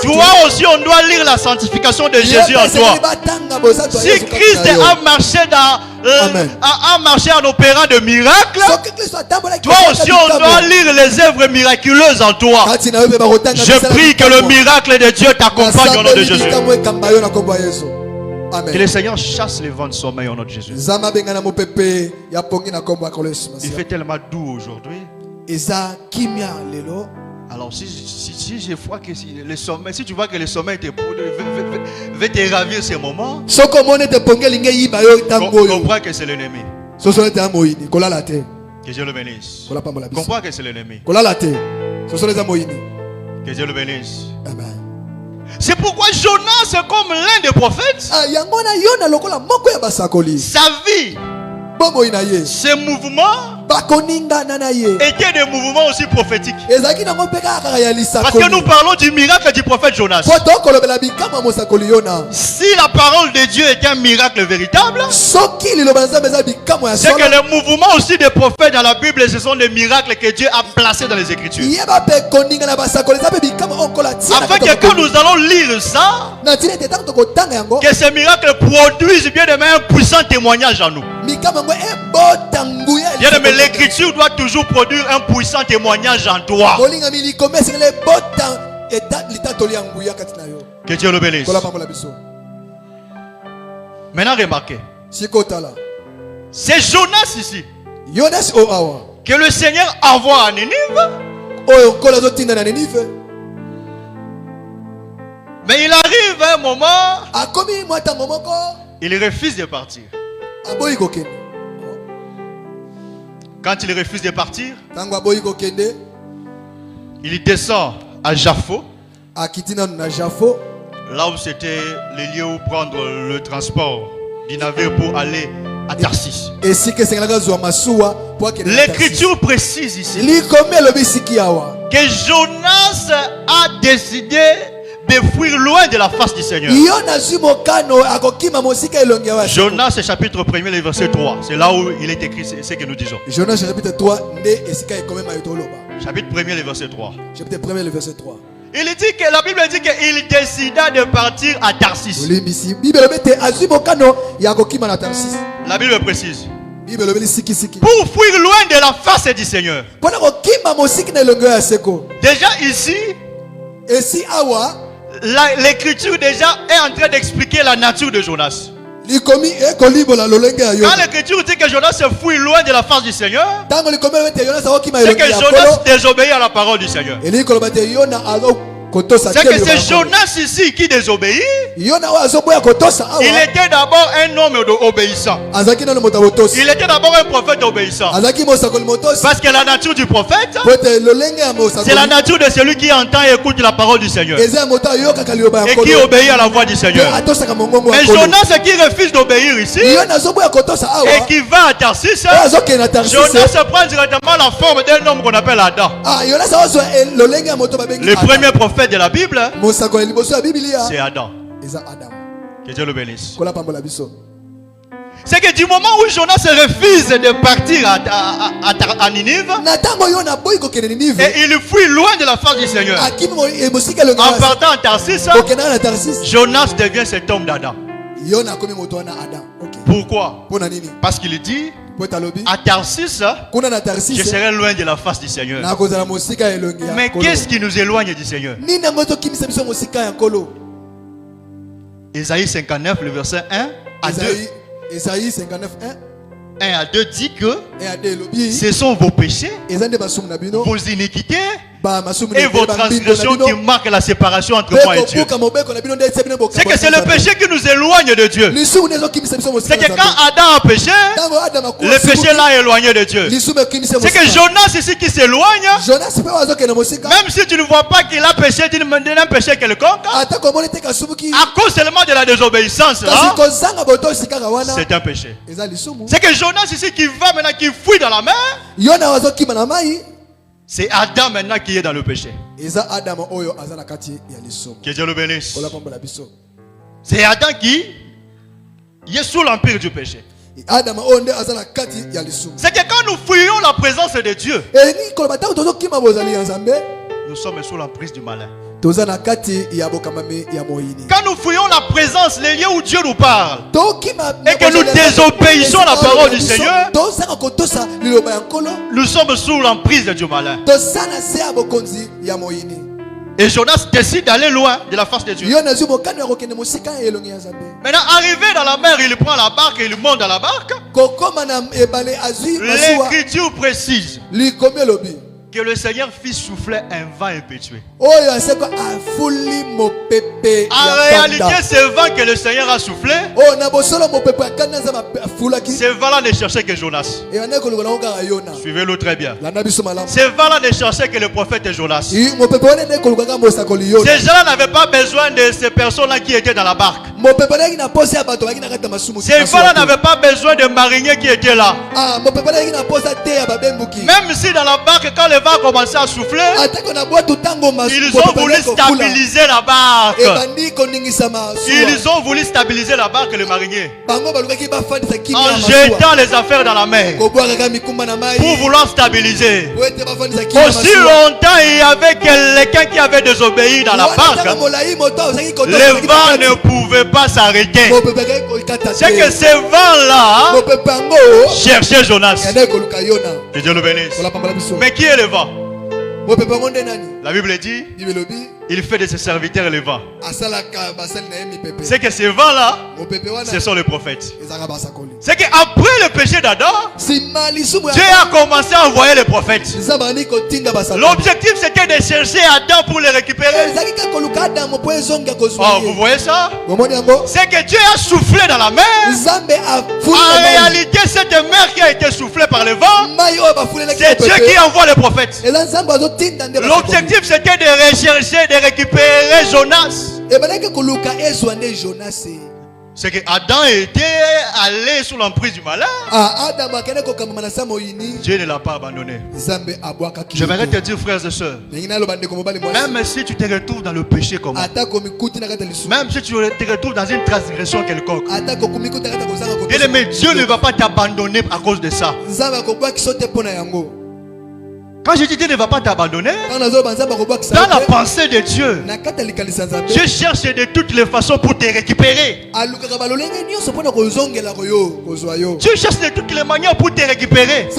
Toi aussi, on doit lire la sanctification de Jésus en toi. Si Christ a marché en opérant de miracles, toi aussi, on doit lire les œuvres miraculeuses en toi. Je prie que le miracle de Dieu t'accompagne au nom de Jésus. Que le Seigneur chasse les vents de sommeil au nom de Jésus. Il fait tellement doux aujourd'hui. Alors si je vois que le sommeil, si tu vois que le sommeil veut te ravir ces moments, comprends que c'est l'ennemi. Que Dieu le bénisse. Comprends que c'est l'ennemi. Que Dieu le bénisse. Amen. C'est pourquoi Jonas, comme l'un des prophètes, sa vie, ses mouvements étaient des mouvements aussi prophétiques. Parce que nous parlons du miracle du prophète Jonas. Si la parole de Dieu est un miracle véritable, c'est que les mouvements aussi des prophètes dans la Bible, ce sont des miracles que Dieu a placés dans les Écritures. Afin que quand nous allons lire ça, que ces miracles produisent bien de même un puissant témoignage en nous. Bien aimé, l'écriture doit toujours produire un puissant témoignage en toi. Que Dieu le bénisse. Maintenant remarquez, c'est Jonas ici que le Seigneur envoie à Ninive. Mais il arrive à un moment, il refuse de partir. Quand il refuse de partir, il descend à Jaffo, là où c'était le lieu où prendre le transport du navire pour aller à Tarsis. L'écriture précise ici que Jonas a décidé de fuir loin de la face du Seigneur. Jonas chapitre 1er, le verset 3. C'est là où il est écrit ce que nous disons. Jonas chapitre 3. Chapitre 1er, le verset 3. Chapitre 1er, le verset 3. Il dit que la Bible dit qu'il décida de partir à Tarsis. La Bible précise. Pour fuir loin de la face du Seigneur. Déjà ici, l'écriture déjà est en train d'expliquer la nature de Jonas. Quand l'écriture dit que Jonas se fuit loin de la face du Seigneur, c'est que Jonas désobéit à la parole du Seigneur. C'est que c'est Jonas ici qui désobéit. Il était d'abord un homme obéissant. Il était d'abord un prophète obéissant. Parce que la nature du prophète, c'est la nature de celui qui entend et écoute la parole du Seigneur et qui obéit à la voix du Seigneur. Mais Jonas qui refuse d'obéir ici et qui va à Tarsis, Jonas prend directement la forme d'un homme qu'on appelle Adam. Le premier prophète de la Bible, c'est Adam. Que Dieu le bénisse. C'est que du moment où Jonas refuse de partir à Ninive, et il fuit loin de la face du Seigneur, en partant à Tarsis, Jonas devient cet homme d'Adam. Pourquoi? Parce qu'il dit, à Tarsis, je serai loin de la face du Seigneur. Mais qu'est-ce qui nous éloigne du Seigneur? Ésaïe 59, le verset 1 à 2. Ésaïe 59, 1 à 2 dit que ce sont vos péchés, vos iniquités et vos transgressions qui marquent la séparation entre moi et Dieu. C'est que c'est le péché qui nous éloigne de Dieu. C'est que quand Adam a péché, le péché l'a éloigné de Dieu. C'est que Jonas ici qui s'éloigne, même si tu ne vois pas qu'il a péché d'un péché quelconque, à cause seulement de la désobéissance, c'est un péché. C'est que Jonas ici qui va maintenant, qui fuit dans la mer, c'est Adam maintenant qui est dans le péché. Que Dieu le bénisse. C'est Adam qui est sous l'empire du péché. C'est que quand nous fuyons la présence de Dieu, nous sommes sous l'emprise du malin. Quand nous fouillons la présence, les lieux où Dieu nous parle, et que nous désobéissons à la parole du Seigneur, nous sommes sous l'emprise du malin. Et Jonas décide d'aller loin de la face de Dieu. Maintenant, arrivé dans la mer, il prend la barque et il monte dans la barque. L'Écriture précise que le Seigneur fit souffler un vent impétueux. En réalité, ce vent que le Seigneur a soufflé, ce vent-là ne cherchait que Jonas. Suivez-le très bien. Ce vent-là ne cherchait que le prophète Jonas. Ces gens-là n'avaient pas besoin de ces personnes-là qui étaient dans la barque. Ces vents-là n'avaient pas besoin de mariniers qui étaient là. Même si dans la barque, quand le vent a commencé à souffler, ils ont voulu stabiliser la barque. Ils ont voulu stabiliser la barque, les mariniers, en jetant les affaires dans la mer pour vouloir stabiliser. Aussi longtemps il y avait quelqu'un qui avait désobéi dans la barque, le vent ne pouvait pas s'arrêter. C'est que ce vent-là cherchait Jonas. Que Dieu le bénisse. Mais qui est le vent? La Bible dit, il fait de ses serviteurs le vent. C'est que ces vents-là, ce sont les prophètes. C'est qu'après le péché d'Adam, Dieu a commencé à envoyer les prophètes. L'objectif c'était de chercher Adam pour les récupérer. Oh, vous voyez ça? C'est que Dieu a soufflé dans la mer. En réalité, cette mer qui a été soufflée par le vent, c'est Dieu qui envoie les prophètes. L'objectif c'était de rechercher, de récupérer Jonas. C'est que Adam était allé sous l'emprise du malin. Dieu ne l'a pas abandonné. J'aimerais te dire, frères et sœurs, même si tu te retrouves dans le péché comme moi, même si tu te retrouves dans une transgression quelconque, bien-aimé, Dieu ne va pas t'abandonner à cause de ça. Quand je dis Dieu ne va pas t'abandonner, dans la pensée de Dieu, Dieu cherche de toutes les façons pour te récupérer. Dieu cherche de toutes les manières pour te récupérer.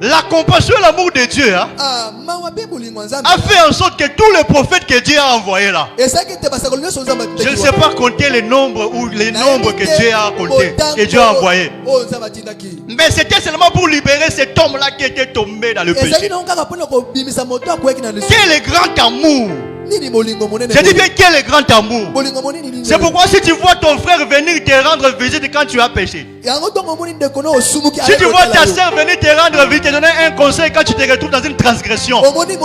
La compassion et l'amour de Dieu a fait en sorte que tous les prophètes que Dieu a envoyés là, je ne sais pas compter les nombres ou les nombres que Dieu a compté, que Dieu a envoyés. Mais c'était seulement pour libérer cet homme-là qui était tombé dans le péché. Quel est grand amour! Je dis bien quel est grand amour. C'est pourquoi si tu vois ton frère venir te rendre visite quand tu as péché, si tu vois ta soeur venir te rendre visite, te donner un conseil quand tu te retrouves dans une transgression, comprends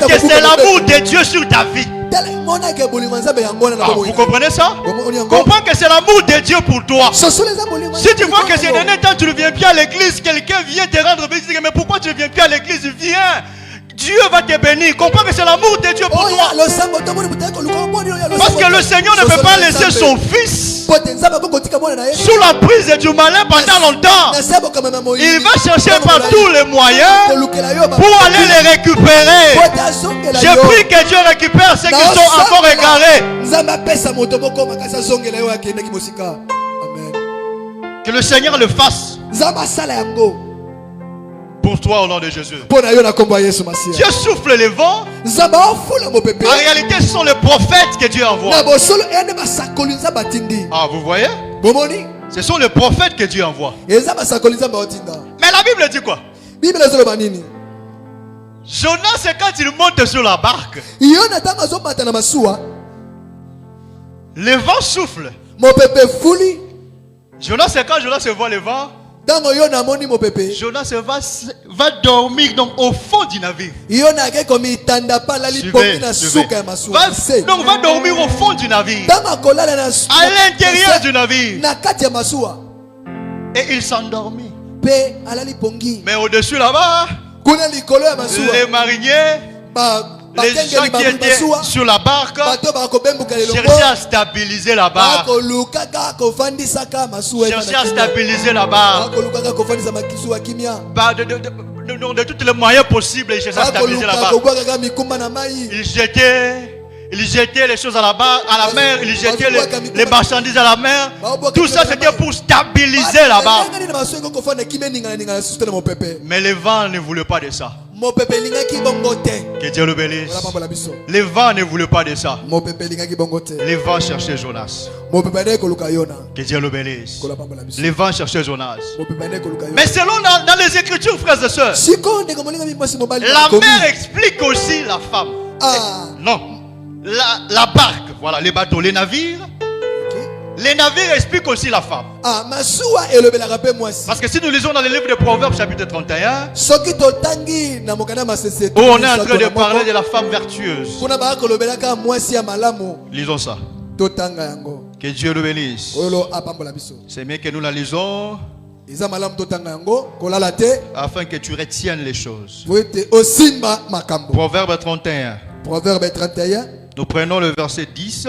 que c'est l'amour de Dieu sur ta vie. Vous comprenez ça? Comprends que c'est l'amour de Dieu pour toi. Si tu vois que ces derniers temps tu ne viens plus à l'église, quelqu'un vient te rendre visite, mais pourquoi tu ne viens plus à l'église? Viens, Dieu va te bénir. Comprends que c'est l'amour de Dieu pour toi. Parce que le Seigneur ne peut pas laisser son fils sous la prise du malin pendant longtemps. Il va chercher par tous les moyens pour aller les récupérer. Je prie que Dieu récupère ceux qui sont encore égarés. Que le Seigneur le fasse pour toi au nom de Jésus. Dieu souffle les vents. En réalité, ce sont les prophètes que Dieu envoie. Ah, vous voyez? Ce sont les prophètes que Dieu envoie. Mais la Bible dit quoi? Jonas, c'est quand il monte sur la barque, le vent souffle. Jonas, c'est quand Jonas voit le vent, Jonas va dormir donc au fond du navire. Donc va dormir au fond du navire, à l'intérieur du navire. Et il s'endormit. Mais au-dessus là-bas, les mariniers, les gens qui étaient sur la barque cherchaient à stabiliser la barque. Cherchaient à stabiliser la barque. de tous les moyens possibles, il cherchait à stabiliser la barque. Il jetait les choses à la mer, il jetait les marchandises à la mer. Tout ça c'était pour stabiliser la barque. Mais les vents ne voulaient pas de ça. Que Dieu le bénisse. Les vents ne voulaient pas de ça. Les vents cherchaient Jonas. Que Dieu le bénisse. Les vents cherchaient Jonas. Mais selon dans les Écritures, frères et sœurs, la mer explique aussi la femme. Non. La barque, voilà, les bateaux, les navires. Les navires expliquent aussi la femme. Parce que si nous lisons dans le livre de Proverbes chapitre 31, où on est en train de parler de la femme vertueuse. Lisons ça. Que Dieu le bénisse. C'est bien que nous la lisons afin que tu retiennes les choses. Proverbe 31. Nous prenons le verset 10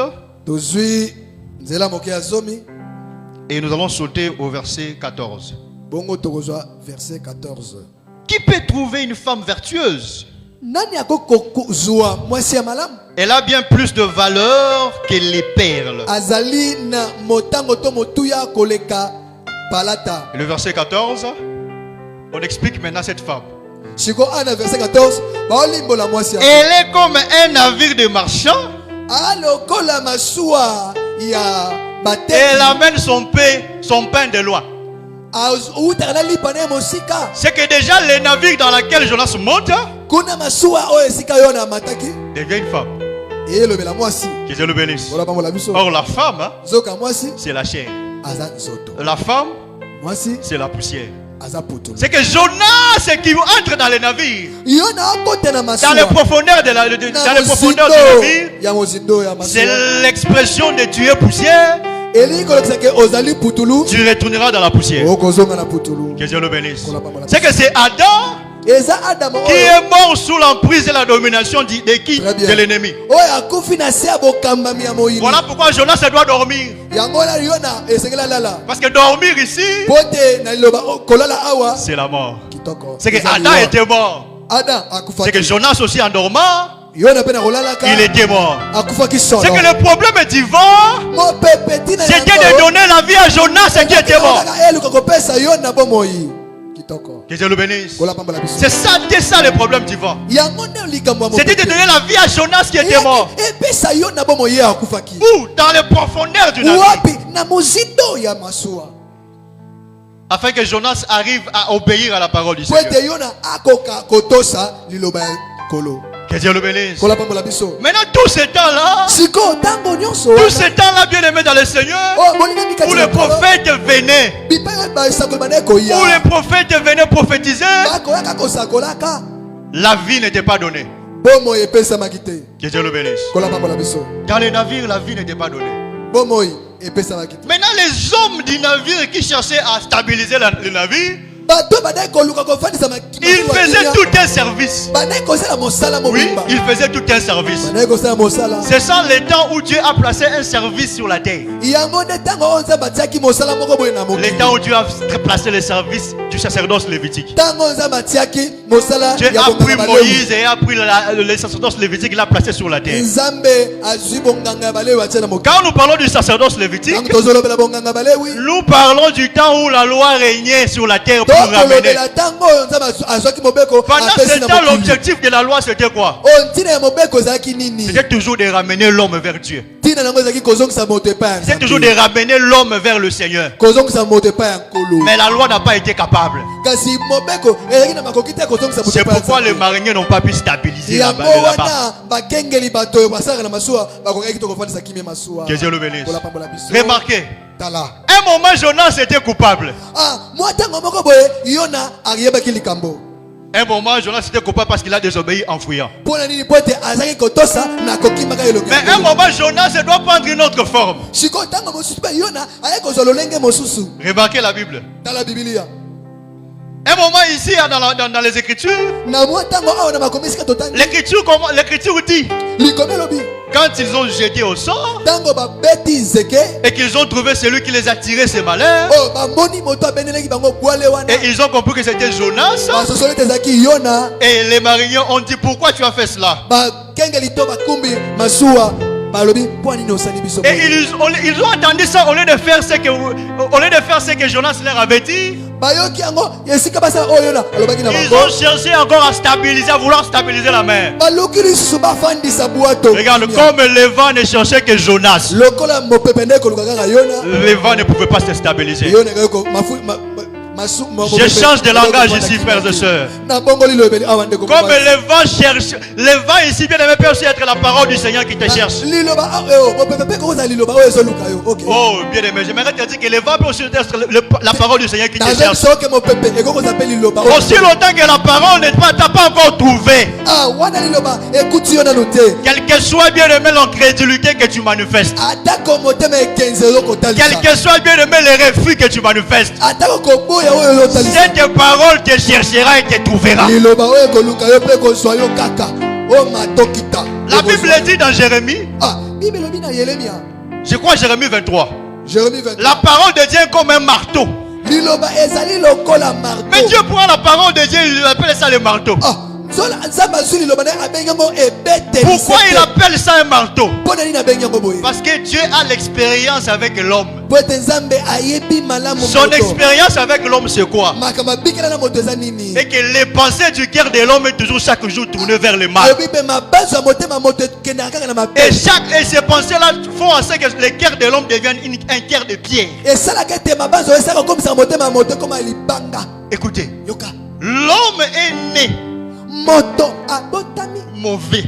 et nous allons sauter au verset 14. Qui peut trouver une femme vertueuse? Elle a bien plus de valeur que les perles. Et le verset 14, on explique maintenant cette femme. Elle est comme un navire de marchand. Elle amène son pain de loin. C'est que déjà les navires dans lesquels Jonas monte devient une femme. Que Dieu le bénisse. Or la femme, c'est la chair. La femme, c'est la poussière. C'est que Jonas qui entre dans les navires, dans les profondeurs du navire, c'est l'expression de tu es poussière. Tu retourneras dans la poussière. Que Dieu le bénisse. C'est que c'est Adam qui est mort sous l'emprise et la domination de qui? De l'ennemi. Voilà pourquoi Jonas doit dormir. Parce que dormir ici, c'est la mort. C'est que Adam était mort. C'est que Jonas aussi en dormant, il était mort. C'est que le problème divin, c'était de donner la vie à Jonas qui était mort. Que Dieu le bénisse. C'est ça le problème divin. C'était de donner la vie à Jonas qui était mort. Où? Dans les profondeurs du navire. Afin que Jonas arrive à obéir à la parole du Seigneur. Que Dieu le bénisse. Maintenant, tout ce temps-là, bien aimé dans le Seigneur, où les prophètes venaient, prophétiser, la vie n'était pas donnée. Que Dieu le bénisse. Dans les navires, la vie n'était pas donnée. Maintenant, les hommes du navire qui cherchaient à stabiliser le navire, il faisait tout un service. Oui, il faisait tout un service. C'est ça le temps où Dieu a placé un service sur la terre. Le temps où Dieu a placé le service du sacerdoce lévitique. Dieu a pris Moïse et a pris le sacerdoce lévitique, il l'a placé sur la terre. Quand nous parlons du sacerdoce lévitique, nous parlons du temps où la loi régnait sur la terre. Pendant ce temps, l'objectif de la loi c'était quoi? C'était toujours de ramener l'homme vers Dieu. C'est toujours de ramener l'homme vers le Seigneur. Mais la loi n'a pas été capable. C'est pourquoi les mariniers n'ont pas pu stabiliser la barque. Que Dieu le bénisse. Remarquez, un moment Jonas était coupable. Un moment Jonas était coupable parce qu'il a désobéi en fuyant. Mais un moment Jonas doit prendre une autre forme. Remarquez la Bible. Un moment ici dans les Écritures, l'Écriture dit Quand ils ont jeté au sort et qu'ils ont trouvé celui qui les a tiré ses malheurs, et ils ont compris que c'était Jonas, et les mariniers ont dit pourquoi tu as fait cela? Et ils ont attendu ça au lieu de faire ce que Jonas leur avait dit. Ils ont cherché encore à stabiliser, à vouloir stabiliser la mer. Regarde, comme le vent ne cherchait que Jonas, le vent ne pouvait pas se stabiliser. Je change de langage ici, frères et sœurs. Comme le vent cherche, le vent ici, bien aimé, peut aussi être la parole du Seigneur qui te cherche. Oh, bien aimé, j'aimerais te dire que le vent peut aussi être la parole du Seigneur qui te cherche. Aussi longtemps que la parole ne t'a pas encore trouvé, quel que soit, bien aimé, l'incrédulité que tu manifestes, quel que soit, bien aimé, le refus que tu manifestes, cette parole te cherchera et te trouvera. La Bible dit dans Jérémie, je crois Jérémie 23, la parole de Dieu est comme un marteau. Mais Dieu prend la parole de Dieu, il appelle ça le marteau. Pourquoi il appelle ça un marteau? Parce que Dieu a l'expérience avec l'homme. Son expérience avec l'homme, c'est quoi? Et que les pensées du cœur de l'homme est toujours chaque jour tournées vers le mal. Et ces pensées-là font en sorte que le cœur de l'homme devienne un cœur de pierre. Écoutez, l'homme est né mauvais.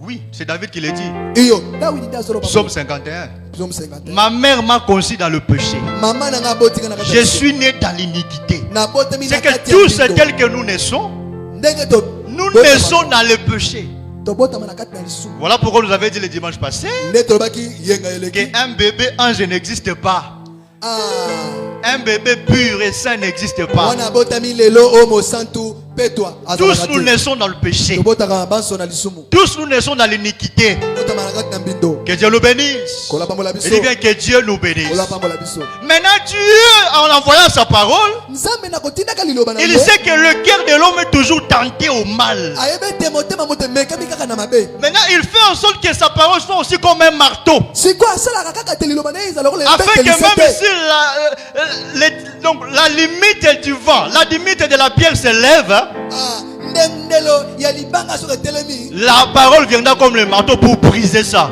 Oui, c'est David qui le dit. Psaume 51. Ma mère m'a conçu dans le péché. Je suis né dans l'iniquité. C'est que tous tels que nous naissons, nous naissons dans le péché. Voilà pourquoi nous avons dit le dimanche passé qu'un bébé ange n'existe pas. Un bébé pur et saint n'existe pas. Tous nous naissons dans le péché. Tous nous naissons dans l'iniquité. Que Dieu nous bénisse. Il dit bien que Dieu nous bénisse. Maintenant Dieu, en envoyant sa parole, il sait que le cœur de l'homme est toujours tenté au mal. Maintenant il fait en sorte que sa parole soit aussi comme un marteau, afin que même si la limite du vent, la limite de la pierre se lève, la parole viendra comme le marteau pour briser ça.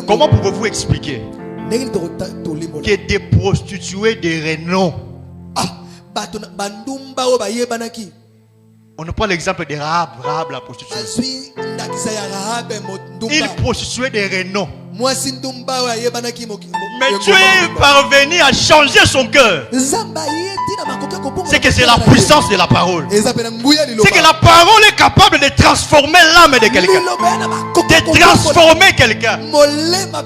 Comment pouvez-vous expliquer que des prostituées de renom, on ne prend l'exemple de Rahab la prostituée, une prostituée de renom, mais Dieu est parvenu à changer son cœur. C'est que c'est la puissance de la parole. C'est que la parole est capable de transformer l'âme de quelqu'un, de transformer quelqu'un.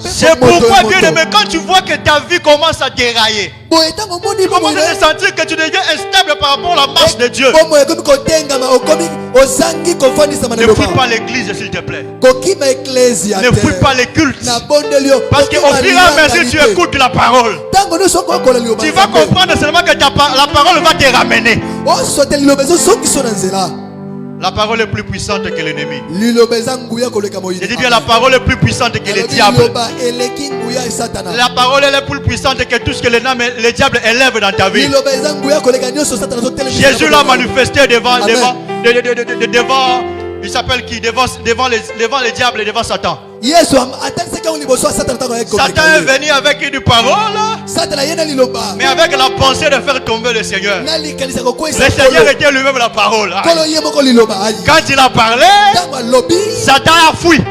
C'est pourquoi, bien aimé, quand tu vois que ta vie commence à dérailler, tu commences à te sentir que tu deviens instable par rapport à la marche de Dieu, ne fouille pas l'église, s'il te plaît. Ne fouille pas les cultes. Parce qu'au fur et à mesure tu écoutes la parole, tu vas comprendre seulement que la parole va te ramener. La parole est plus puissante que l'ennemi. Je dis bien, la parole est plus puissante que le diable. La parole est plus puissante que tout ce que le diable élève dans ta vie. Jésus l'a manifesté devant il s'appelle qui? Devant les diables et devant Satan. Satan est venu avec une parole, mais avec la pensée de faire tomber le Seigneur. Le Seigneur était lui-même la parole. Quand il a parlé, Satan a fui.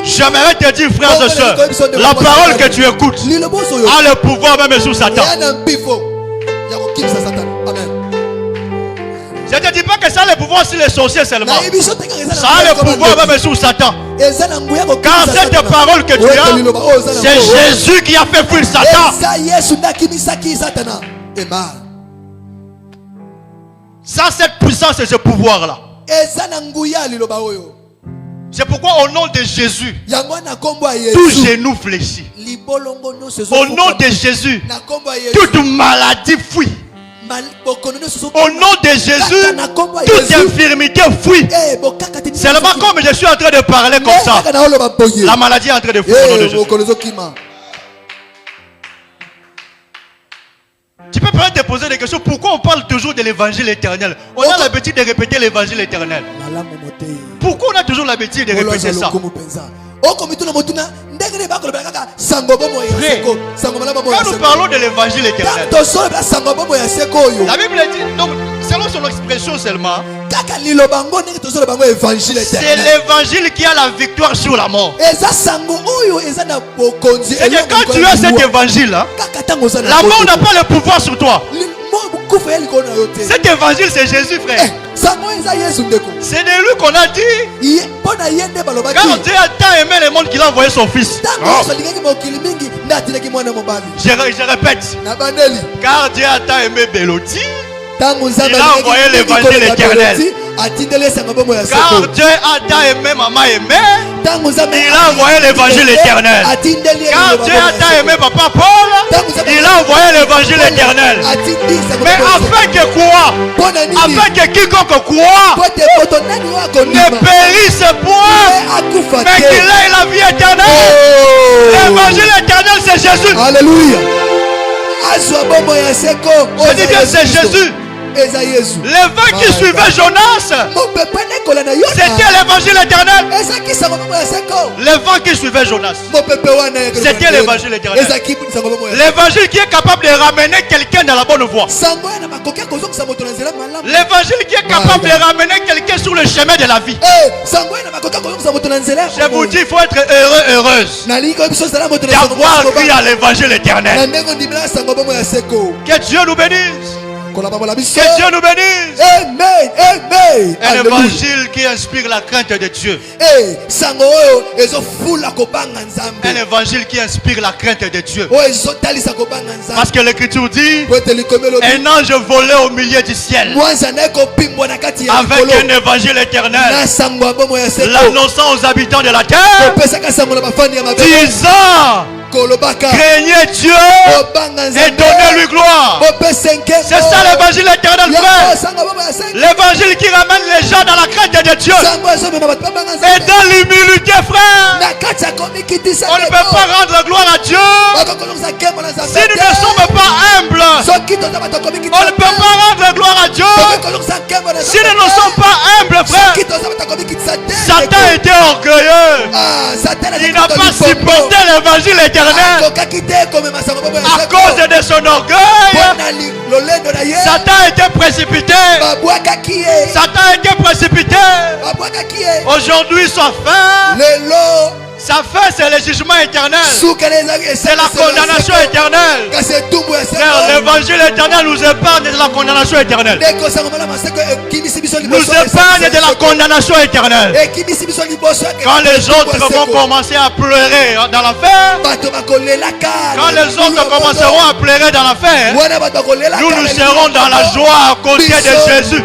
J'aimerais te dire, frères et sœurs, la parole que tu écoutes a le pouvoir même sur Satan. Je ne te dis pas que ça a le pouvoir sur les sorciers seulement. Ça a le pouvoir même sur Satan. Car cette parole que tu as, c'est Jésus qui a fait fuir Satan. Ça, cette puissance et ce pouvoir-là, C'est pourquoi au nom de Jésus, tout genou fléchit. Au nom de Jésus, toute maladie fuit. Au nom de Jésus, toute infirmité fuit. Seulement comme je suis en train de parler comme ça, la maladie est en train de fuir au nom de Jésus. Tu peux peut-être te poser des questions. Pourquoi on parle toujours de l'évangile éternel? On a l'habitude de répéter l'évangile éternel. Pourquoi on a toujours l'habitude de répéter ça? Quand nous parlons de l'évangile éternel, la Bible dit, donc, selon son expression seulement, c'est l'évangile qui a la victoire sur la mort. Et que quand tu as cet évangile, la mort n'a pas le pouvoir sur toi. Cet évangile, c'est Jésus, frère. C'est de lui qu'on a dit. Car Dieu a tant aimé le monde qu'il a envoyé son fils. Je répète. Car Dieu a tant aimé Béloti, il a envoyé l'évangile éternel. Car Dieu a tant aimé Maman Aimé, il a envoyé l'évangile éternel. Car Dieu a tant aimé Papa Paul, il a envoyé l'évangile éternel. Mais afin que quoi? Afin que quiconque croit ne périsse point, mais qu'il ait la vie éternelle. L'évangile éternel, c'est Jésus. Alléluia. Je dis bien, c'est Jésus. Le vent qui suivait Jonas, c'était l'évangile éternel. Le vent qui suivait Jonas, c'était l'évangile éternel. L'évangile qui est capable de ramener quelqu'un dans la bonne voie. L'évangile qui est capable de ramener quelqu'un sur le chemin de la vie. Je vous dis, il faut être heureux, heureuse d'avoir cru à l'évangile éternel. Que Dieu nous bénisse. Que Dieu nous bénisse. Amen. Amen. Un évangile qui inspire la crainte de Dieu. Un évangile qui inspire la crainte de Dieu. Parce que l'Écriture dit, un ange volait au milieu du ciel avec un évangile éternel, l'annonçant aux habitants de la terre, disant, craignez Dieu et donnez-lui gloire. C'est ça l'évangile éternel, frère. L'évangile qui ramène les gens dans la crainte de Dieu et dans l'humilité, frère. On ne peut pas rendre gloire à Dieu si nous ne sommes pas humbles. On ne peut pas rendre gloire à Dieu si nous ne sommes pas humbles, frère. Satan était orgueilleux. Il n'a pas supporté l'évangile éternel. À cause de son orgueil, Satan a été précipité. Satan a été précipité. Aujourd'hui, sa fin, c'est le jugement éternel. C'est la condamnation éternelle. L'évangile éternel nous épargne de la condamnation éternelle. Nous épargne de la condamnation éternelle. Quand les autres vont commencer à pleurer dans l'enfer, quand les autres commenceront à pleurer dans l'enfer, nous serons dans la joie à côté de Jésus.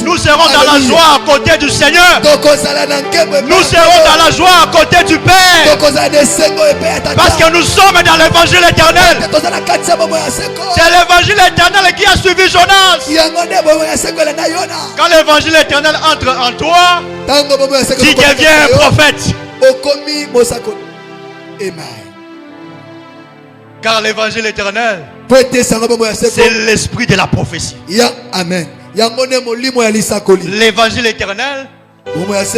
Nous serons dans la joie à côté du Seigneur. Nous serons dans la joie à côté du Père. Parce que nous sommes dans l'évangile éternel. C'est l'évangile éternel qui a suivi Jonas. Quand l'évangile éternel entre en toi, tu deviens un prophète. Car l'évangile éternel, c'est l'esprit de la prophétie. Amen. L'évangile éternel,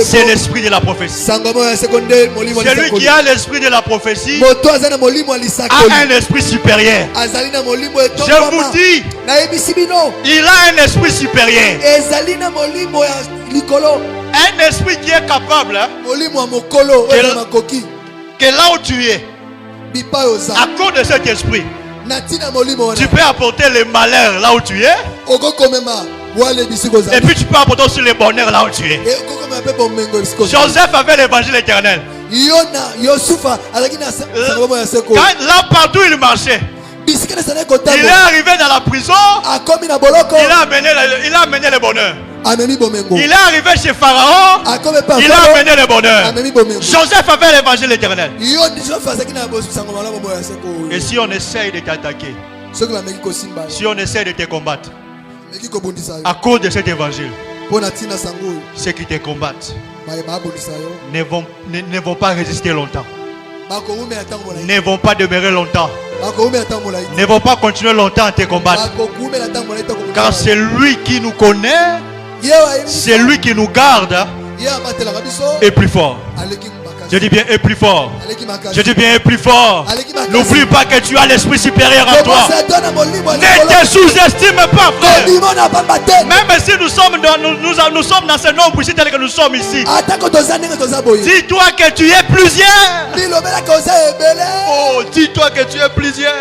c'est l'esprit de la prophétie. Celui qui a l'esprit de la prophétie a un esprit supérieur. Je vous dis, il a un esprit supérieur. Un esprit qui est capable que là où tu es, à cause de cet esprit, tu peux apporter le malheur là où tu es. Et puis tu peux apporter aussi le bonheur là où tu es. Joseph avait l'évangile éternel. Là partout il marchait. Il est arrivé dans la prison. Il a amené le bonheur. Il est arrivé chez Pharaon. Il a amené le bonheur. Joseph avait l'évangile éternel. Et si on essaye de t'attaquer, si on essaye de te combattre à cause de cet évangile, ceux qui te combattent ne vont pas résister longtemps, ne vont pas demeurer longtemps, ne vont pas continuer longtemps à te combattre. Car c'est lui qui nous connaît, c'est lui qui nous garde, est plus fort. Je dis bien, est plus fort. Je dis bien, est plus fort. N'oublie pas que tu as l'esprit supérieur en toi. Ne te sous-estime pas, frère. Même si nous sommes dans ce nombre ici, tel que nous sommes ici. Dis-toi que tu es plusieurs. Oh, dis-toi que tu es plusieurs.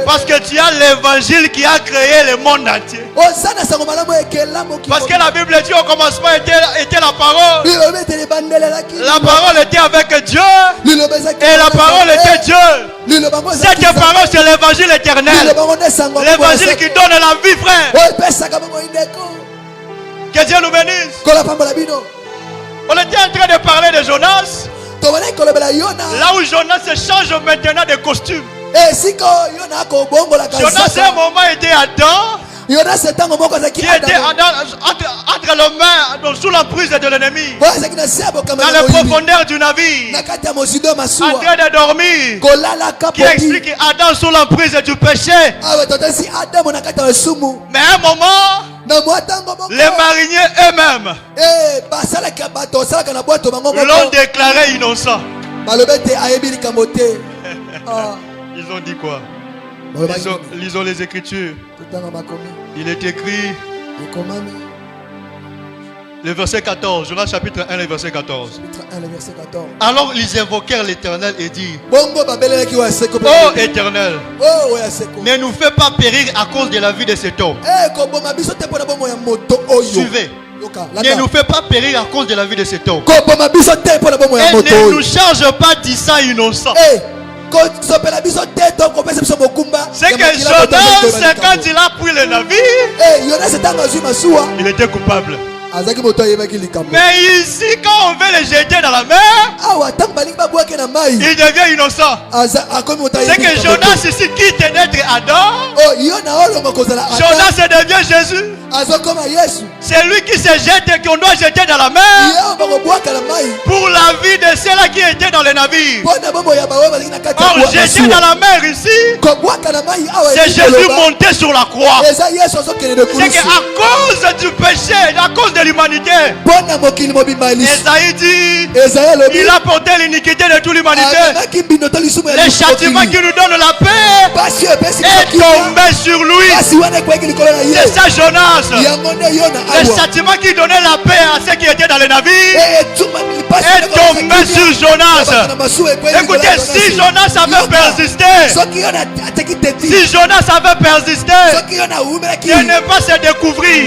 Parce que tu as l'évangile qui a créé le monde entier. Parce que la Bible dit au commencement était la parole. La parole était avec Dieu. Et la parole était Dieu. Cette parole, c'est l'évangile éternel. L'évangile qui donne la vie, frère. Que Dieu nous bénisse. On était en train de parler de Jonas. Là où Jonas se change maintenant de costume. Jonas à un moment était Adam. Qui était entre les mains, sous l'emprise de l'ennemi, dans les profondeurs du navire, en train de dormir, qui explique Adam sous l'emprise du péché. Mais à un moment, les mariniers eux-mêmes l'ont déclaré innocent. Ils ont dit quoi? Lisons les Écritures. Il est écrit, le verset 14, Jonas chapitre 1, le verset 14. Alors ils invoquèrent l'Éternel et dirent, ô Éternel, ne nous fais pas périr à cause de la vie de cet homme. Suivez. Ne nous fais pas périr à cause de la vie de cet homme. Et ne nous charge pas d'Issa innocent. C'est que Jonas, quand il a pris le navire, il était coupable. Mais ici, quand on veut le jeter dans la mer, il devient innocent. C'est que Jonas ici quitte d'être Adam. Jonas devient Jésus. C'est lui qui se jette et qu'on doit jeter dans la mer pour la vie de ceux-là qui étaient dans le navire. Or, jeter dans la mer ici, c'est Jésus monté sur la croix. C'est qu'à cause du péché, à cause de l'humanité, Esaïe dit, il a porté l'iniquité de toute l'humanité. Le châtiment qui nous donne la paix est tombé sur lui. C'est ça Jonas. Le châtiment qui donnait la paix à ceux qui étaient dans le navire est tombé sur Jonas. Écoutez, si Jonas avait persisté, si Jonas avait persisté, il ne pas se découvrir.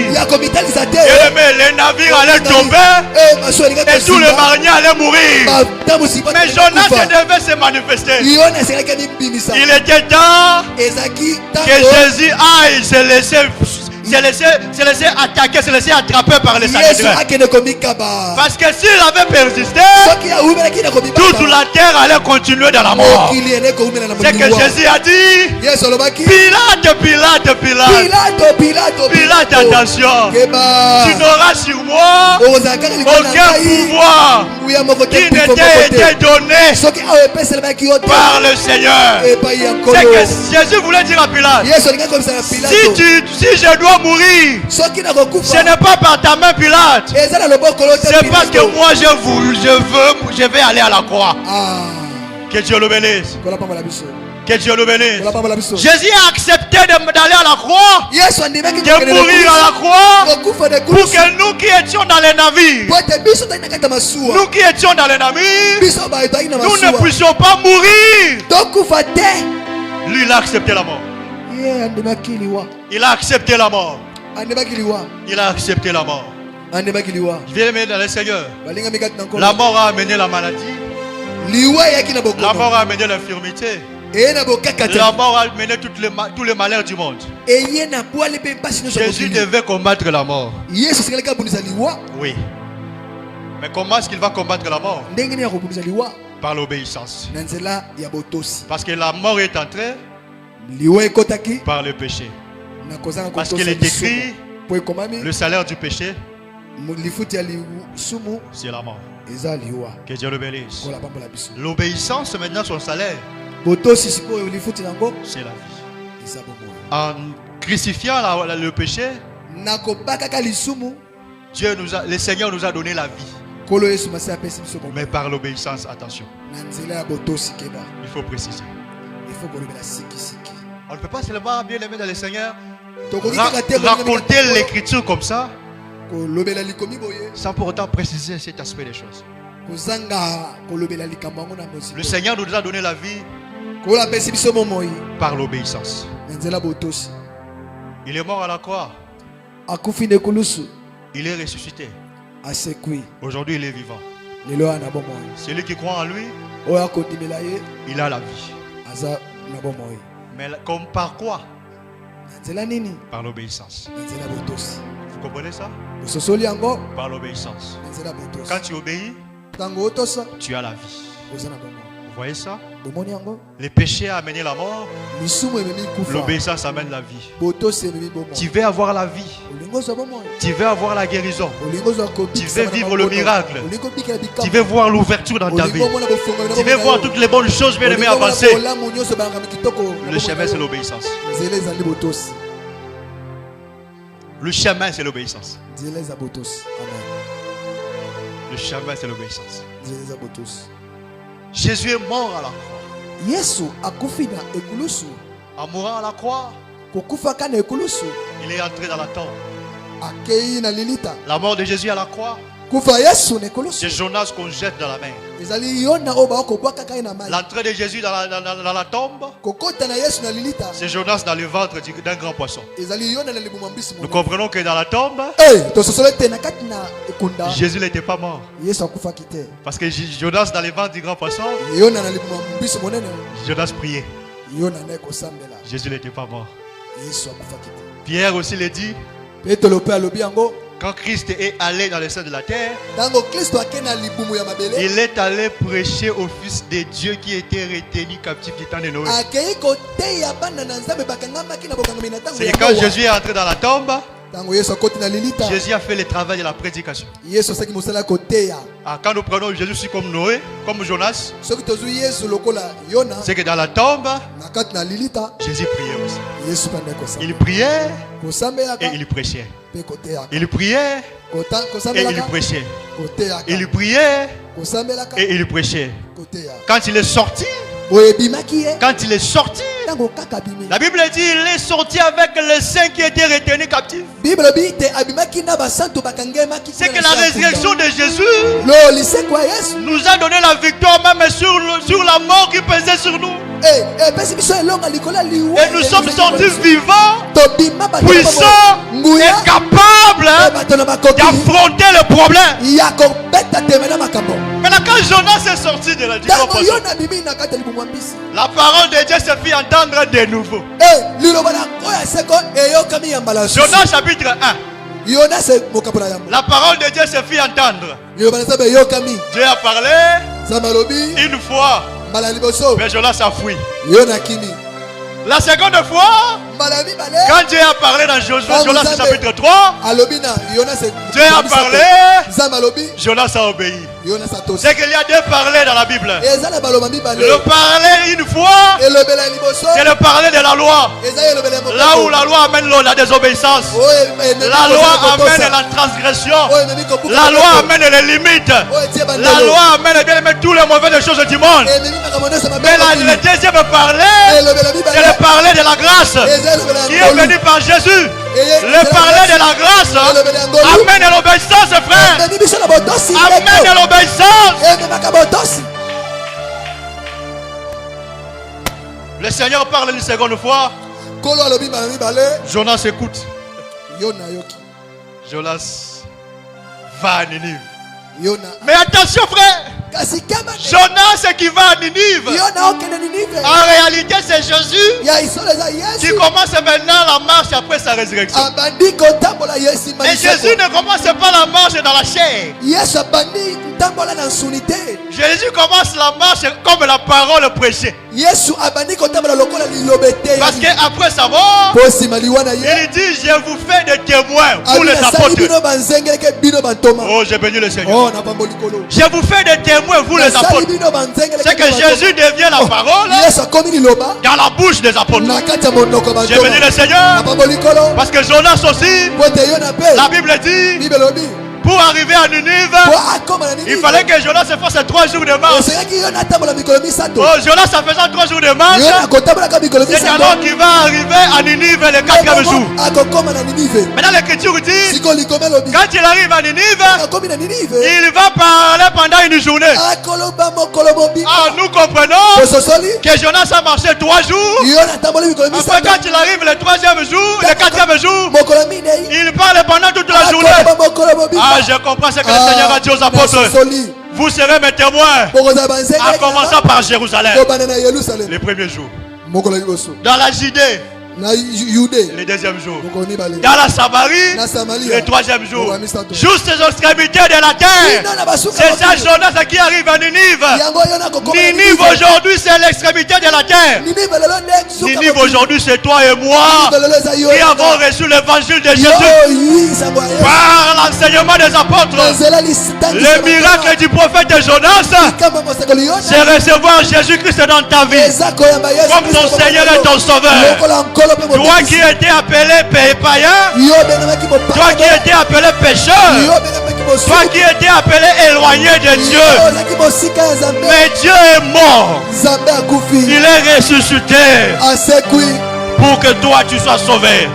Le navire allait tomber et tous les mariniers allaient mourir. Mais Jonas devait se manifester. Il était temps que Jésus aille se laisser attaquer, se laisser attraper par les Sanhédrins. Parce que s'il avait persisté, toute la terre allait continuer dans la mort. C'est que Jésus a dit, Pilate, attention, tu n'auras sur moi aucun pouvoir qui ne t'a été donné par le Seigneur. C'est que Jésus voulait dire à Pilate, si je dois mourir, ce n'est pas par ta main, Pilate, c'est parce que moi je vais aller à la croix. Que Dieu le bénisse. Que Dieu le bénisse. Jésus a accepté d'aller à la croix, de mourir à la croix, pour que nous qui étions dans les navires, nous qui étions dans les navires, nous ne puissions pas mourir. Lui, il a accepté la mort. Il a accepté la mort. Il a accepté la mort. Bien-aimé dans le Seigneur, la mort a amené la maladie. La mort a amené l'infirmité. La mort a mené tous les malheurs du monde. Jésus devait combattre la mort. Oui. Mais comment est-ce qu'il va combattre la mort? Par l'obéissance. Parce que la mort est entrée par le péché. Parce qu'il est écrit, le salaire du péché, c'est la mort. Que Dieu le bénisse. L'obéissance, maintenant, son salaire, c'est la vie. En crucifiant le péché, le Seigneur nous a donné la vie. Mais par l'obéissance, attention. Il faut préciser. On ne peut pas seulement bien aimer dans le Seigneur raconter l'écriture comme ça sans pour autant préciser cet aspect des choses. Le Seigneur nous a donné la vie par l'obéissance. Il est mort à la croix. Il est ressuscité. Aujourd'hui il est vivant. Celui qui croit en lui, il a la vie. Mais comme par quoi? Par l'obéissance. Vous comprenez ça? Par l'obéissance. Quand tu obéis, tu as la vie. Vous voyez ça? Le péché a amené la mort. L'obéissance amène la vie. Tu veux avoir la vie. Tu veux avoir la guérison. Tu veux vivre le miracle. Tu veux voir l'ouverture dans ta vie. Tu veux voir toutes les bonnes choses bien aimées avancer. Le chemin c'est l'obéissance. Le chemin c'est l'obéissance. Le chemin c'est l'obéissance. Jésus est mort à la croix. En mourant à la croix, il est entré dans la tombe. La mort de Jésus à la croix, c'est Jonas qu'on jette dans la mer. L'entrée de Jésus dans la tombe, c'est Jonas dans le ventre d'un grand poisson. Nous comprenons que dans la tombe, Jésus n'était pas mort. Parce que Jonas dans le ventre du grand poisson, Jonas priait. Jésus n'était pas mort. Pierre aussi le dit. Quand Christ est allé dans les cieux de la terre, il est allé prêcher au Fils de Dieu qui était retenu captif du temps de Noé. C'est quand Jésus est entré dans la tombe, Jésus a fait le travail de la prédication. Quand nous prenons Jésus comme Noé, comme Jonas, c'est que dans la tombe, Jésus priait aussi. Il priait et il prêchait. Il priait et il prêchait. Il priait et il prêchait. Quand il est sorti, la Bible dit il est sorti avec les saints qui étaient retenus captifs. C'est que la résurrection de Jésus nous a donné la victoire même sur la mort qui pesait sur nous. Et nous sommes sortis vivants, puissants et capables d'affronter le problème. Maintenant quand Jonas est sorti de la la parole de Dieu se fit entendre de nouveau. Jonas chapitre 1. La parole de Dieu se fit entendre. Dieu a parlé une fois, mais Jonas a fui. La seconde fois, quand Dieu a parlé dans Jonas chapitre 3, Dieu a parlé, Jonas a obéi. C'est qu'il y a deux parler dans la Bible. Le parler une fois, c'est le parler de la loi. Là où la loi amène la désobéissance, la loi amène la transgression, la loi amène les limites, la loi amène bien toutes les mauvaises choses du monde. Mais le deuxième parler, c'est le parler de la grâce qui est venu par Jésus. Le parler de la grâce amène l'obéissance, frère. Amène l'obéissance. Le Seigneur parle une seconde fois. Jonas écoute. Jonas va à Ninive. Mais attention, frère. Jonas qui va à Ninive. En réalité, c'est Jésus qui commence maintenant la marche après sa résurrection. Mais Jésus ne commence pas la marche dans la chair. Jésus commence la marche comme la parole prêchée. Parce qu'après sa mort, il dit: je vous fais des témoins, vous les apôtres. Oh, j'ai béni le Seigneur. Je vous fais des témoins, vous les apôtres. C'est que Jésus devient la parole dans la bouche des apôtres. J'ai béni le Seigneur. Parce que Jonas aussi, la Bible dit, pour arriver à Ninive, il fallait que Jonas se fasse 3 jours de marche. Oh, Jonas en faisant 3 jours de marche, c'est alors qu'il va arriver à Ninive le 4e jour. Maintenant l'écriture dit, quand il arrive à Ninive, il va parler pendant une journée. Ah, nous comprenons que Jonas a marché 3 jours. Après, quand il arrive le 3e jour, le 4e jour, il parle pendant toute la journée. Ah, je comprends ce que le Seigneur a dit aux apôtres. Vous serez mes témoins, en commençant par Jérusalem, les premiers jours. Dans la Judée, le 2e jour. Dans la Samarie, le 3e jour. Juste aux extrémités de la terre. C'est ça Jonas qui arrive à Ninive. Ninive aujourd'hui, c'est l'extrémité de la terre. Ninive aujourd'hui, c'est toi et moi qui avons reçu l'évangile de Jésus par l'enseignement des apôtres. Le miracle du prophète Jonas, c'est recevoir Jésus-Christ dans ta vie comme ton Seigneur et ton Sauveur. Toi qui étais appelé païen, toi qui étais appelé pécheur, toi qui étais appelé éloigné de Dieu, mais Dieu est mort, il est ressuscité pour que toi tu sois sauvé.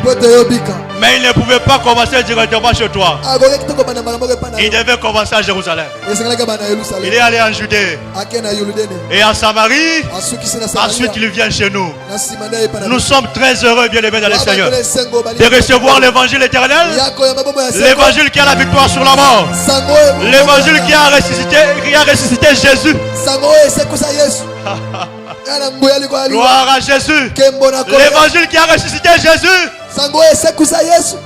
Mais il ne pouvait pas commencer directement chez toi. Il devait commencer à Jérusalem. Il est allé en Judée et en Samarie. Ensuite il vient chez nous. Nous sommes très heureux, bien-aimés dans le Seigneur, de recevoir l'évangile éternel, l'évangile qui a la victoire sur la mort, l'évangile qui a ressuscité Jésus. Gloire à Jésus. L'évangile qui a ressuscité Jésus.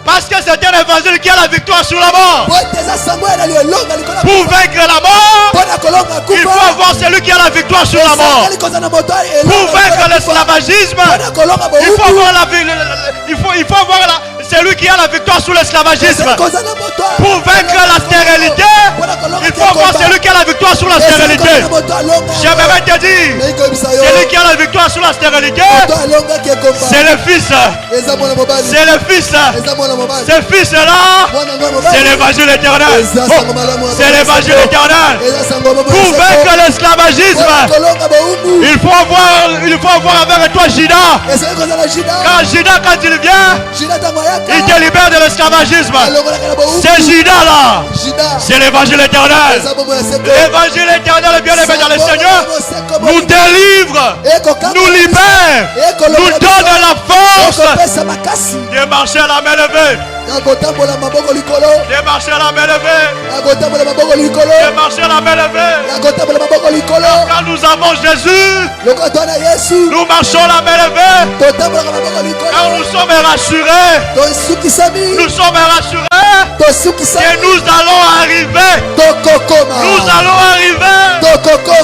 Parce que c'est un évangile qui a la victoire sur la mort. Pour vaincre la mort, il faut avoir celui qui a la victoire sur la mort. Pour vaincre l'esclavagisme, il faut avoir celui qui a la victoire sur l'esclavagisme. Pour vaincre la stérilité, il faut avoir celui qui a la victoire sur la stérilité. J'aimerais te dire, celui qui a la victoire sur la stérilité, c'est le Fils. C'est le Fils. Ce Fils-là, c'est l'évangile éternel. C'est l'évangile éternel. Pour vaincre l'esclavagisme, il faut avoir avec toi Judas. Quand Judas, quand il vient, il te libère de l'esclavagisme. C'est Judas là. C'est l'évangile éternel. L'évangile éternel, bien-aimé dans le Seigneur, nous délivre, nous libère, nous donne la force de marcher à la main levée. De marcher à la main levée. De marcher à la main levée. Quand nous avons Jésus, nous marchons à la main levée. Quand nous sommes rassurés, nous sommes rassurés que nous allons arriver. Nous allons arriver.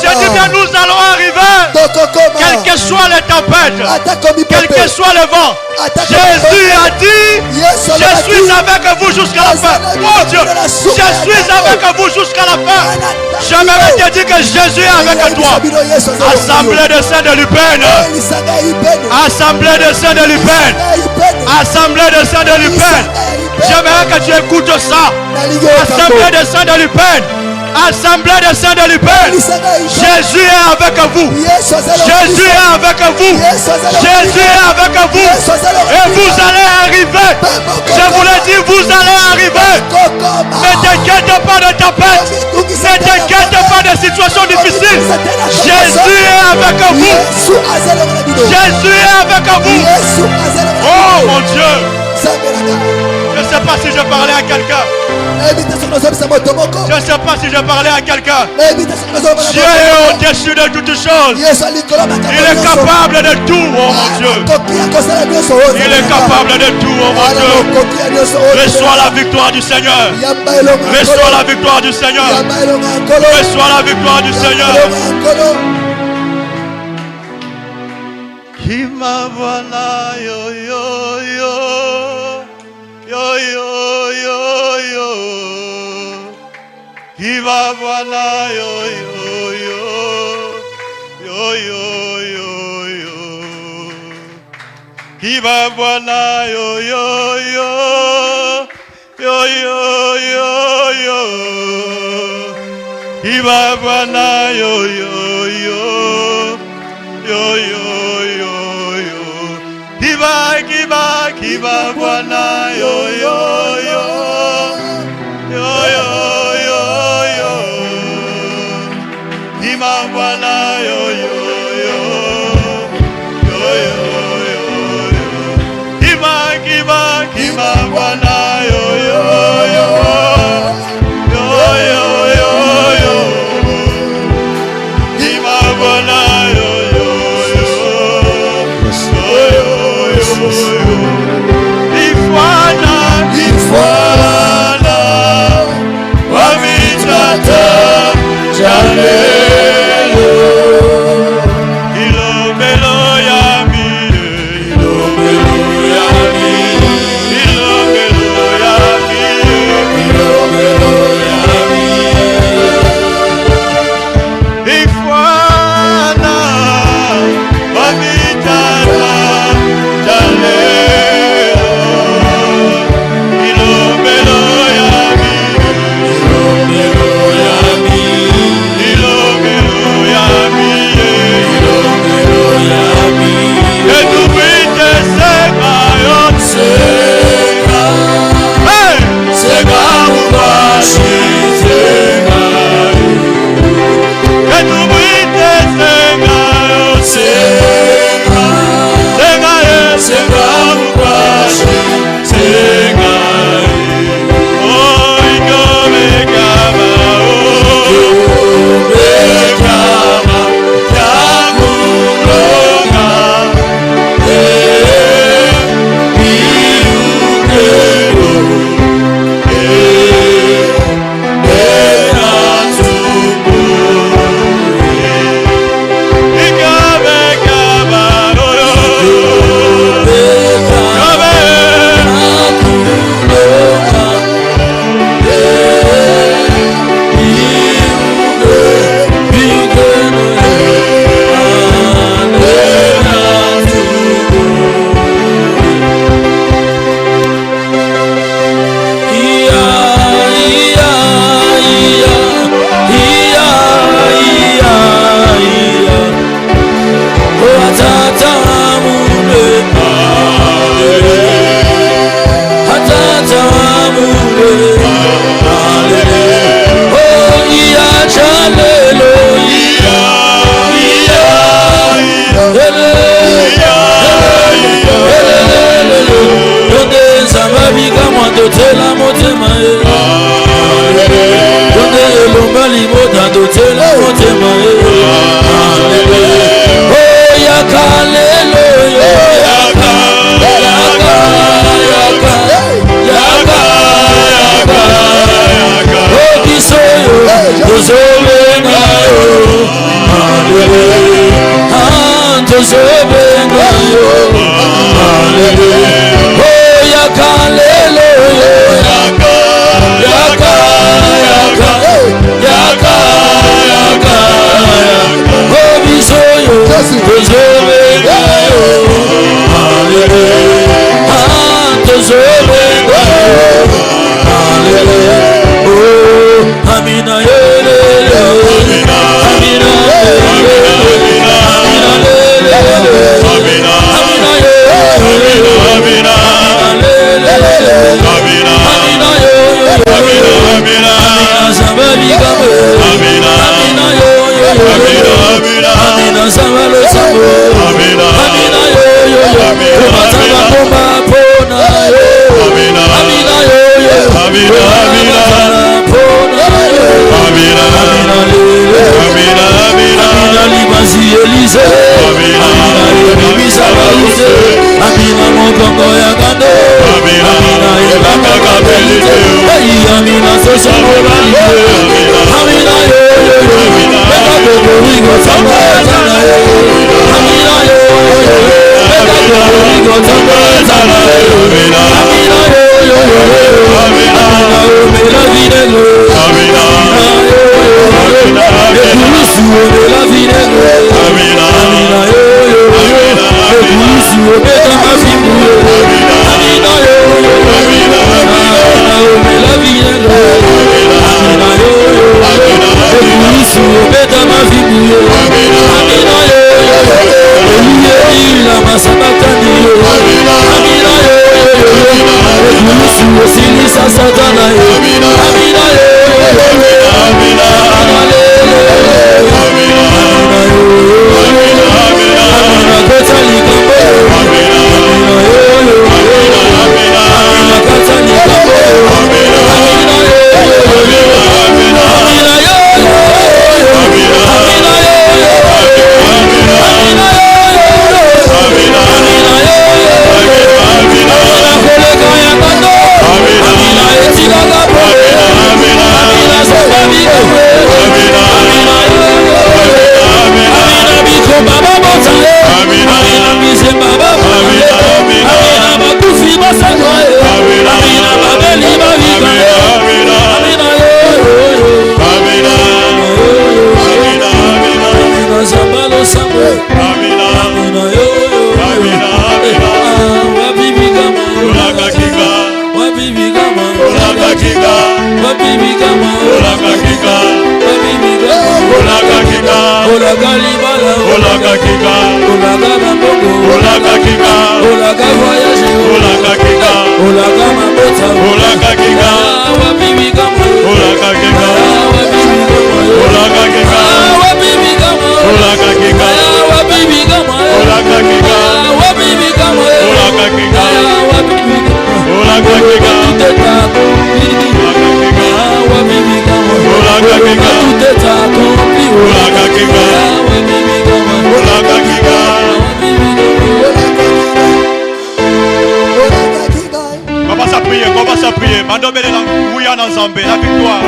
Je dis bien, nous allons arriver. Quelles que soient les tempêtes, quel que soit le vent, Jésus a dit: je suis avec vous jusqu'à la fin. Oh Dieu, je suis avec vous jusqu'à la fin. J'aimerais te dire que Jésus est avec toi. Assemblée de saints de l'Upen. Assemblée de saints de l'Upen. Assemblée de saints de l'Upen. J'aimerais que tu écoutes ça. Assemblée de saints de l'Upen. Assemblée des saints de l'Upen. Jésus est avec vous. Jésus est avec vous. Jésus est avec vous. Et vous allez arriver. Je vous l'ai dit, vous allez arriver. Ne t'inquiète pas de tempête. Ne t'inquiète pas de situations difficiles. Jésus est avec vous. Jésus est avec vous. Oh mon Dieu. Je sais pas si je parlais à quelqu'un. Je ne sais pas si je parlais à quelqu'un. Dieu est au-dessus de toutes choses. Il est capable de tout, oh mon Dieu. Il est capable de tout, oh mon Dieu. Reçois la victoire du Seigneur. Reçois la victoire du Seigneur. Reçois la victoire du Seigneur. Kima Bwana yo yo yo yo yo yo yo. Kima Bwana yo yo yo yo yo yo yo. Kima Bwana yo yo yo yo yo yo yo. Kima Bwana yo yo yo yo yo. Kiba Bwana yo yo yo yo yo yo yo. Kiba Bwana yo yo yo yo yo yo. Kiba Bwana yo yo yo yo yo yo. Kiba Bwana yo yo yo. Ifwana wamitata jalelo ilobelo yami ilobelo yami ilobelo yami ilobelo yami Ifwana wamitata jalelo Amina.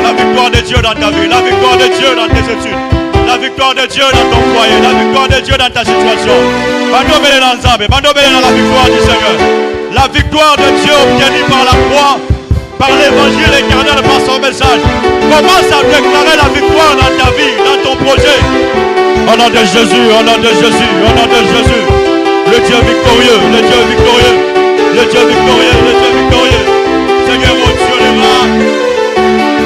La victoire de Dieu dans ta vie, la victoire de Dieu dans tes études, la victoire de Dieu dans ton foyer, la victoire de Dieu dans ta situation. La victoire du Seigneur, la victoire de Dieu obtenue par la croix, par l'évangile éternel, par son message. Commence à déclarer la victoire dans ta vie, dans ton projet. Au nom de Jésus, au nom de Jésus, au nom de Jésus. Le Dieu victorieux, le Dieu victorieux, le Dieu victorieux, le Dieu victorieux. Seigneur, oh Dieu, les miracles.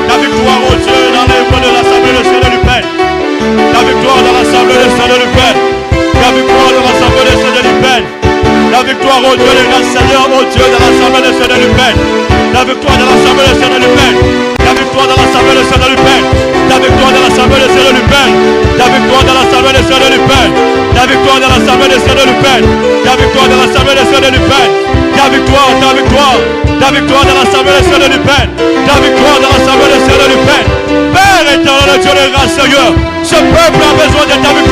La victoire, oh Dieu, dans l'œuvre de l'Assemblée de Saint du Père. La victoire dans l'Assemblée de Saint du Père. La victoire dans l'Assemblée de Saint du Père. La victoire, oh Dieu, les grands seigneurs, oh Dieu, dans l'Assemblée de Saint du Père. La victoire dans l'Assemblée de Saint du Père. La victoire dans l'Assemblée de Saint du Père. La victoire dans l'Assemblée de Saint du Père. La victoire dans l'Assemblée de Saint du Père. La victoire dans l'Assemblée de Saint du Père. La victoire dans l'Assemblée de Saint du Père. Ta victoire, ta victoire. Ta victoire dans l'Assemblée de Saint du Père. Ta victoire dans l'Assemblée de Saint du Père. Père éternel, Dieu de grâce, Seigneur, ce peuple a besoin de ta victoire.